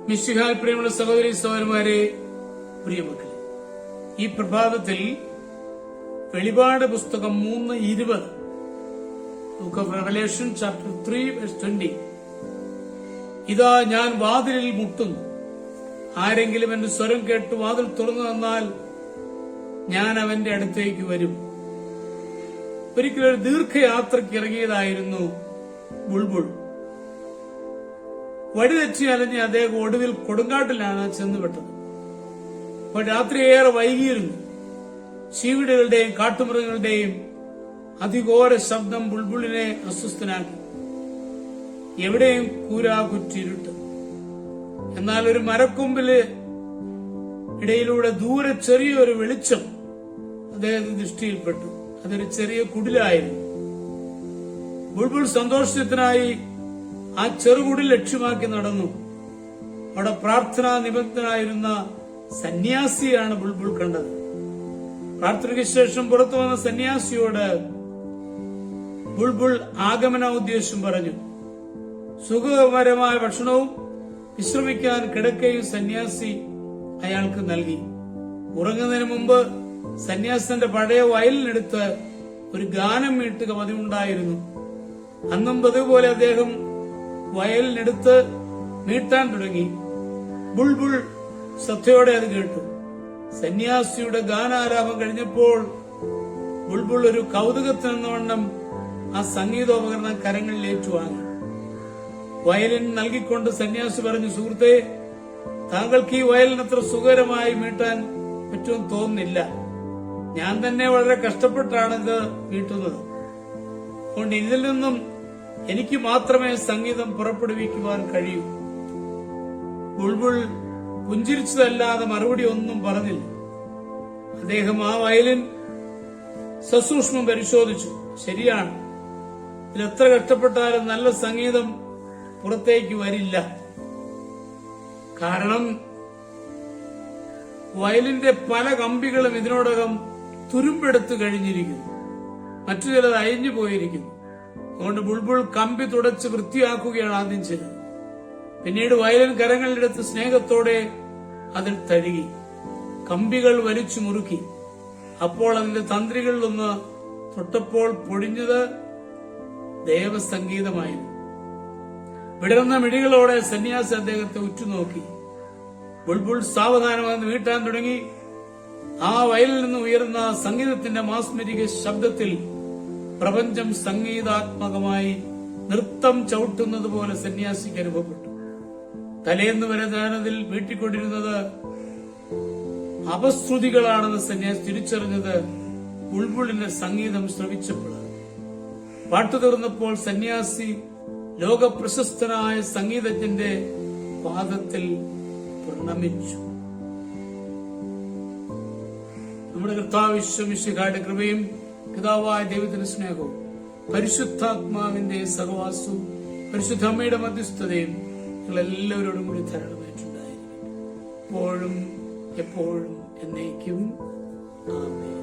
മിശിഹായിൽ പ്രിയമുള്ള സഹോദരി സഹോദരന്മാരെ, പ്രിയമക്കളെ, ഈ പ്രഭാതത്തിൽ വെളിപാട് പുസ്തകം 3:20, ബുക്ക് ഓഫ് റെവലേഷൻ ചാപ്റ്റർ 3:20, ഇതാ ഞാൻ വാതിലിൽ മുട്ടുന്നു, ആരെങ്കിലും എന്റെ സ്വരം കേട്ട് വാതിൽ തുറന്നു തന്നാൽ ഞാൻ അവന്റെ അടുത്തേക്ക് വരും. ഒരിക്കലൊരു ദീർഘയാത്രയ്ക്ക് ഇറങ്ങിയതായിരുന്നു ബുൾബുൾ. വഴിതെറ്റി അലഞ്ഞ് അദ്ദേഹം ഒടുവിൽ കൊടുങ്കാട്ടിലാണ് ചെന്നുപെട്ടത്. അപ്പോൾ രാത്രി ഏറെ വൈകിയിരുന്നു. ചീവിടുകളുടെയും കാട്ടുമൃഗങ്ങളുടെയും അതിഘോര ശബ്ദം ബുൾബുളിനെ അസ്വസ്ഥനാക്കി. എവിടെയും കൂരാകുറ്റിരുട്ട്. എന്നാൽ ഒരു മരക്കൊമ്പില് ഇടയിലൂടെ ദൂരെ ചെറിയൊരു വെളിച്ചം അദ്ദേഹത്തിന്റെ ദൃഷ്ടിയിൽപ്പെട്ടു. അതൊരു ചെറിയ കുടിലായിരുന്നു. ബുൾബുൾ സന്തോഷത്തിനായി ആ ചെറുകുടിൽ ലക്ഷ്യമാക്കി നടന്നു. അവിടെ പ്രാർത്ഥനാ നിബന്ധനായിരുന്ന സന്യാസിയാണ് ബുൾബുൾ കണ്ടത്. പ്രാർത്ഥനയ്ക്ക് ശേഷം പുറത്തു വന്ന സന്യാസിയോട് ബുൾബുൾ ആഗമന ഉദ്ദേശം പറഞ്ഞു. സുഖകരമായ ഭക്ഷണവും വിശ്രമിക്കാൻ കിടക്കയും സന്യാസി അയാൾക്ക് നൽകി. ഉറങ്ങുന്നതിന് മുമ്പ് സന്യാസിന്റെ പഴയ വയലിനെടുത്ത് ഒരു ഗാനം മീട്ടുക പതിവുണ്ടായിരുന്നു. അന്നും പതിവ് പോലെ അദ്ദേഹം വയലിനെടുത്ത് മീട്ടാൻ തുടങ്ങി. ബുൾബുൾ ശ്രദ്ധയോടെ അത് കേട്ടു. സന്യാസിയുടെ ഗാനാലാപം കഴിഞ്ഞപ്പോൾ ബുൾബുൾ ഒരു കൗതുകത്തിനെന്നവണ്ണം ആ സംഗീതോപകരണം കരങ്ങളിൽ ഏറ്റുവാങ്ങി. വയലിൻ നൽകിക്കൊണ്ട് സന്യാസി പറഞ്ഞു, സുഹൃത്തെ, താങ്കൾക്ക് ഈ വയലിനത്ര സുഖകരമായി മീട്ടാൻ പറ്റുമെന്ന് തോന്നുന്നില്ല. ഞാൻ തന്നെ വളരെ കഷ്ടപ്പെട്ടാണ് ഇത് മീട്ടുന്നത്. അതുകൊണ്ട് ഇതിൽ നിന്നും എനിക്ക് മാത്രമേ സംഗീതം പുറപ്പെടുവിക്കുവാൻ കഴിയൂ. ബുൾബുൾ പുഞ്ചിരിച്ചതല്ലാതെ മറുപടി ഒന്നും പറഞ്ഞില്ല. അദ്ദേഹം ആ വയലിൻ സസൂക്ഷ്മം പരിശോധിച്ചു. ശരിയാണ്, ഇതിലെത്ര കഷ്ടപ്പെട്ടാലും നല്ല സംഗീതം പുറത്തേക്ക് വരില്ല. കാരണം വയലിന്റെ പല കമ്പികളും ഇതിനോടകം തുരുമ്പെടുത്തു കഴിഞ്ഞിരിക്കുന്നു, മറ്റു ചിലത് അയഞ്ഞു പോയിരിക്കുന്നു. അതുകൊണ്ട് ബുൾബുൾ കമ്പി തുടച്ച് വൃത്തിയാക്കുകയാണ് ആദ്യം ചെയ്തത്. പിന്നീട് വയലിൻ കരങ്ങളിലെടുത്ത് സ്നേഹത്തോടെ അതിൽ തഴുകി കമ്പികൾ വലിച്ചു മുറുക്കി. അപ്പോൾ അതിന്റെ തന്ത്രികളിലൊന്ന് തൊട്ടപ്പോൾ പൊടിഞ്ഞത് ദേവസംഗീതമായിരുന്നു. വിടർന്ന മിഴികളോടെ സന്യാസി അദ്ദേഹത്തെ ഉറ്റുനോക്കി. ബുൾബുൾ സാവധാനമായി വീട്ടാൻ തുടങ്ങി. ആ വയലിൽ നിന്ന് ഉയർന്ന സംഗീതത്തിന്റെ മാസ്മരിക ശബ്ദത്തിൽ പ്രപഞ്ചം സംഗീതാത്മകമായി നൃത്തം ചവിട്ടുന്നത് പോലെ സന്യാസിക്ക് അനുഭവപ്പെട്ടു. തലേന്ന് വരെ താനതിൽ വീട്ടിക്കൊണ്ടിരുന്നത് അപശ്രുതികളാണെന്ന് സന്യാസി തിരിച്ചറിഞ്ഞത് ബുൾബുളിന്റെ സംഗീതം ശ്രവിച്ചപ്പോഴാണ്. പാട്ടു തീർന്നപ്പോൾ സന്യാസി ലോകപ്രശസ്തനായ സംഗീതജ്ഞന്റെ പാദത്തിൽ പ്രണമിച്ചു. നമ്മുടെ കർത്താവ് മിശിഹായുടെ കൃപയും പിതാവായ ദൈവത്തിന്റെ സ്നേഹവും പരിശുദ്ധാത്മാവിന്റെ സഹവാസവും പരിശുദ്ധ അമ്മയുടെ മധ്യസ്ഥതയും നിങ്ങളെല്ലാവരോടും കൂടി ധാരാളമായിട്ടുണ്ടായിരിക്കും, എപ്പോഴും എപ്പോഴും എന്നേക്കും. ആമേൻ.